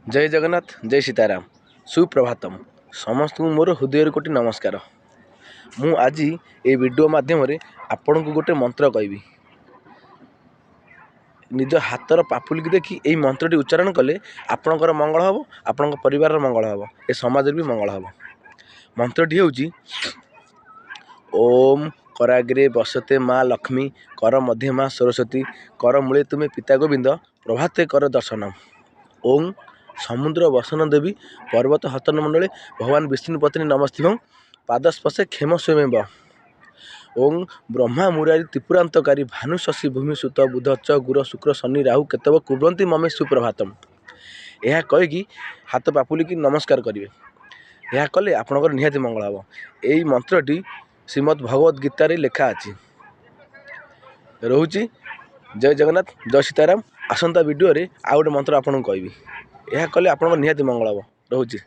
जय जगन्नाथ जय सीताराम सुप्रभातम समस्त मोर हृदय कोटि नमस्कार। मु आज ये वीडियो माध्यम आपण को गोटे मंत्र कहबी। निज हाथर पापुल की देखी यही मंत्रटी उच्चारण कले आपणकर मंगल हम, आपण परिवार मंगल हम, ए समाज भी मंगल हम। मंत्रटी होउची ओम कराग्रे बसते माँ लक्ष्मी कर मध्य माँ सरस्वती कर मूले तुम्हें पिता गोविंद प्रभाते कर दर्शनम। ओम समुद्र वसन देवी पर्वत हतन मंडले भगवान विष्णु पत्नी नमस्ते पादस्पर्शे क्षेम स्वयं। ओं ब्रह्मा मुरारी त्रिपुरांतकारी भानु शशि भूमि सुत बुध च गुर शुक्र शनि राहु केतव कुर्वन्ति ममे सुप्रभातम। यह कहीकि हाथ पापुलिकी नमस्कार करेंगे। यह कले आपणकर निहाती मंगल हम। यही मंत्रटी श्रीमद् भगवद गीतार लेखा अच्छी रोचे। जय जगन्नाथ जय सीताराम। आसंता वीडियो रे आ गोटे मंत्र आपको कहबी। यह कले आपणकर निहाती मंगल हम। रोचे।